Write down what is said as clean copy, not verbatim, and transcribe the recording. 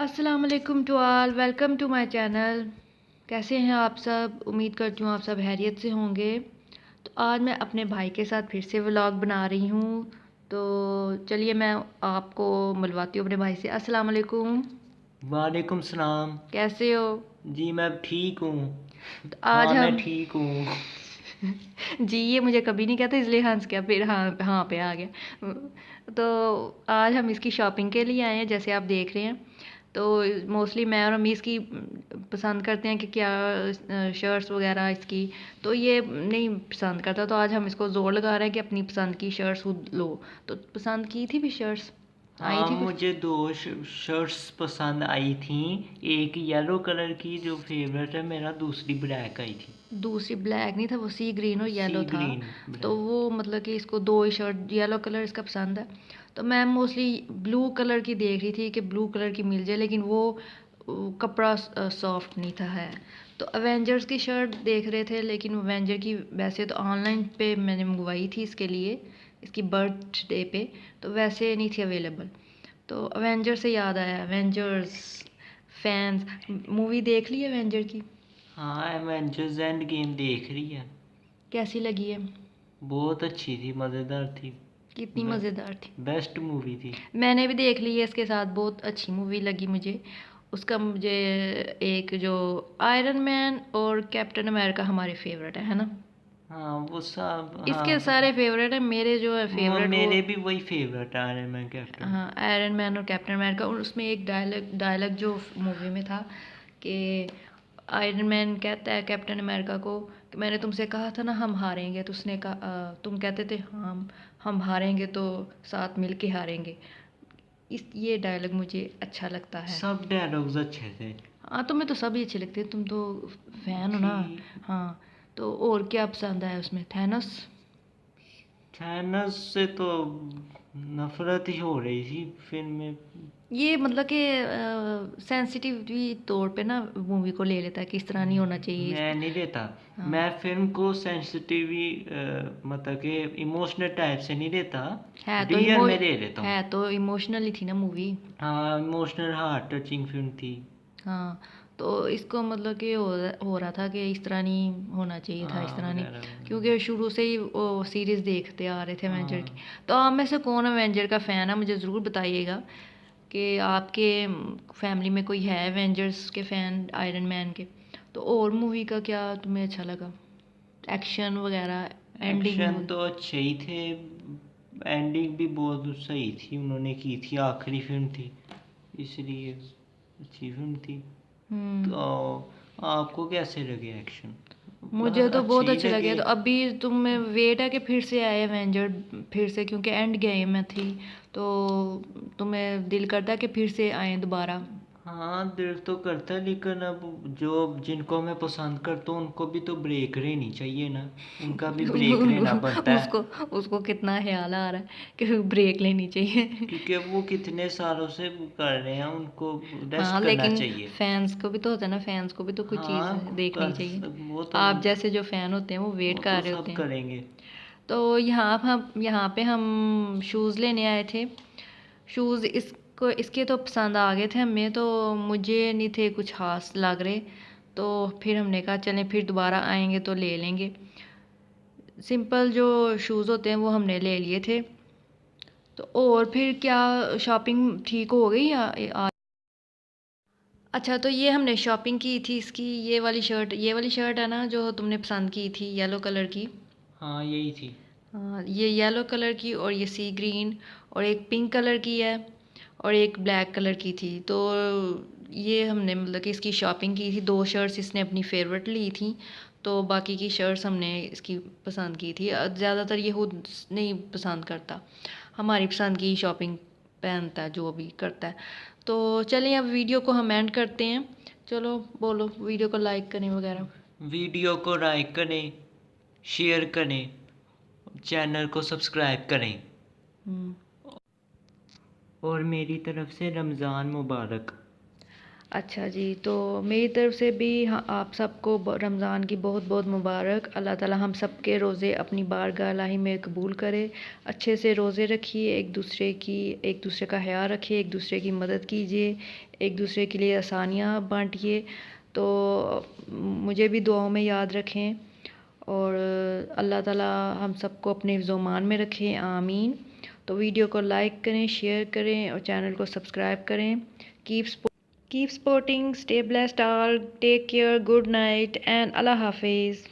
अस्सलाम वालेकुम to all, welcome to my channel. कैसे हैं आप सब? उम्मीद करती हूँ आप सब खैरियत से होंगे। तो आज मैं अपने भाई के साथ फिर से व्लॉग बना रही हूँ। तो चलिए मैं आपको मिलवाती हूँ अपने भाई से। अस्सलाम वालेकुम। वालेकुम सलाम। कैसे हो? जी मैं ठीक हूँ। तो आज हाँ मैं हम ठीक हूँ। जी ये मुझे कभी नहीं कहते इसलिए हंस गया, फिर हाँ हाँ पे आ गया। तो आज हम इसकी शॉपिंग के लिए आए हैं, जैसे आप देख रहे हैं। तो मोस्टली मैं और अम्मी इसकी पसंद करते हैं कि क्या शर्ट्स वगैरह इसकी। तो ये नहीं पसंद करता, तो आज हम इसको ज़ोर लगा रहे हैं कि अपनी पसंद की शर्ट्स खुद लो। तो पसंद की थी भी शर्ट्स? आई हाँ थी कुछ? मुझे दो शर्ट्स पसंद आई थी। एक येलो कलर की जो फेवरेट है मेरा, दूसरी ब्लैक आई थी। दूसरी ब्लैक नहीं था, वो सी ग्रीन और सी येलो था। ग्रीन तो ब्लैक। वो मतलब कि इसको दो ही शर्ट, येलो कलर इसका पसंद है। तो मैं मोस्टली ब्लू कलर की देख रही थी कि ब्लू कलर की मिल जाए, लेकिन वो कपड़ा सॉफ्ट नहीं था है। तो अवेंजर्स की शर्ट देख रहे थे, लेकिन अवेंजर की वैसे तो ऑनलाइन पे मैंने मंगवाई थी इसके लिए, इसकी बर्थडे पे। तो वैसे नहीं थी अवेलेबल। तो अवेंजर से याद आया, अवेंजर्स फैंस मूवी देख ली अवेंजर की? हाँ एवेंजर्स एंड गेम देख रही है। कैसी लगी है? बहुत अच्छी थी, मज़ेदार थी। कितनी मज़ेदार थी? बेस्ट मूवी थी। मैंने भी देख ली है इसके साथ, बहुत अच्छी मूवी लगी मुझे। उसका मुझे एक जो आयरन मैन और कैप्टन अमेरिका हमारे फेवरेट है ना? हाँ वो सब, हाँ इसके वो सारे फेवरेट है, मेरे जो है फेवरेट वो। मेरे भी वही फेवरेट आ रहे हैं, मैं कैप्टन। हाँ, आयरन मैन और कैप्टन अमेरिका। और उसमें एक डायलॉग डायलॉग जो मूवी में था कि आयरन मैन कहता है कैप्टन अमेरिका को कि मैंने तुमसे कहा था ना हम हारेंगे। तो उसने कहा तुम कहते थे हम हारेंगे तो साथ मिल के हारेंगे। इस ये डायलॉग मुझे अच्छा लगता है। सब डायलॉग्स अच्छे थे। हाँ, तुम्हें तो सभी अच्छे लगते हैं, तुम तो फैन हो ना। ठीक। हाँ। तो और क्या पसंद आया उसमें? थैनोस? थैनोस से तो नफरत ही हो रही थी फिल्म में। ये मतलब कि सेंसिटिव तौर पे ना मूवी को ले लेता है कि इस तरह नहीं होना चाहिए इस मैं नहीं लेता। हाँ। मैं फिल्म को सेंसिटिव मतलब कि इमोशनल टाइप से नहीं लेता। है तो रियल में ले लेता हूँ। है तो इमोशनली थी ना मूवी। हाँ इमोशनल हार्ट टचिंग फिल्म थी। हाँ। तो इसको मतलब कि हो रहा था कि इस तरह नहीं होना चाहिए था, इस हाँ तरह नहीं। वगैरह वगैरह। क्योंकि शुरू से ही वो सीरीज़ देखते आ रहे थे एवेंजर की। हाँ तो आप में से कौन एवेंजर का फ़ैन है, मुझे ज़रूर बताइएगा कि आपके फैमिली में कोई है एवेंजर्स के फ़ैन, आयरन मैन के। तो और मूवी का क्या तुम्हें अच्छा लगा? एक्शन वगैरह, एक्शन एंडिंग? तो अच्छे ही थे। एंडिंग भी बहुत सही थी, उन्होंने की थी, आखिरी फिल्म थी इसलिए अच्छी फिल्म थी। हम्म। तो आपको कैसे लगे एक्शन? मुझे तो अच्छे बहुत ही अच्छे लगे। लगे। तो अभी तुम्हें वेट है कि फिर से आए एवेंजर, फिर से, क्योंकि एंड गेम में थी। तो तुम्हें दिल करता है कि फिर से आए दोबारा? हाँ दिल तो करता है, लेकिन अब जो जिनको मैं पसंद करता हूँ उनको भी तो ब्रेक लेनी चाहिए ना। उनका भी ब्रेक लेना पड़ता उसको है। उसको कितना ख्याल आ रहा है कि ब्रेक लेनी चाहिए। क्योंकि वो कितने सालों से वो कर रहे हैं, उनको रेस्ट हाँ, करना लेकिन चाहिए। फैंस को भी तो होता है ना, फैंस को भी तो कोई चीज़ हाँ देखनी कर चाहिए। वो तो आप जैसे जो फ़ैन होते हैं वो वेट कर रहे सब होते हैं। करेंगे। तो यहाँ पे हम शूज़ लेने आए थे। शूज़ इसको इसके तो पसंद आ गए थे हमें, तो मुझे नहीं थे कुछ ख़ास लग रहे। तो फिर हमने कहा चलें, फिर दोबारा आएंगे तो ले लेंगे। सिंपल जो शूज़ होते हैं वो हमने ले लिए थे। तो और फिर क्या, शॉपिंग ठीक हो गई या अच्छा, तो ये हमने शॉपिंग की थी इसकी। ये वाली शर्ट है ना जो तुमने पसंद की थी, येलो कलर की। हाँ यही थी। हाँ, ये येलो कलर की और ये सी ग्रीन और एक पिंक कलर की है और एक ब्लैक कलर की थी। तो ये हमने मतलब कि इसकी शॉपिंग की थी। दो शर्ट्स इसने अपनी फेवरेट ली थी, तो बाकी की शर्ट्स हमने इसकी पसंद की थी। ज़्यादातर ये खुद नहीं पसंद करता, हमारी पसंद की शॉपिंग पहनता है जो भी करता है। तो चलिए अब वीडियो को हम एंड करते हैं। चलो बोलो, वीडियो को लाइक करें वगैरह। वीडियो को लाइक करें, शेयर करें, चैनल को सब्सक्राइब करें। हम्म। और मेरी तरफ से रमज़ान मुबारक। अच्छा जी, तो मेरी तरफ से भी हाँ, आप सबको रमज़ान की बहुत बहुत मुबारक। अल्लाह ताला हम सब के रोज़े अपनी बारगाह इलाही में कबूल करे। अच्छे से रोज़े रखिए, एक दूसरे का ख्याल रखिए, एक दूसरे की मदद कीजिए, एक दूसरे के लिए आसानियाँ बांटिए। तो मुझे भी दुआओं में याद रखें और अल्लाह ताला हम सबको अपने ज़ुमान में रखें, आमीन। तो वीडियो को लाइक करें, शेयर करें और चैनल को सब्सक्राइब करें। Keep sporting, stay blessed all, take care, good night and Allah Hafiz.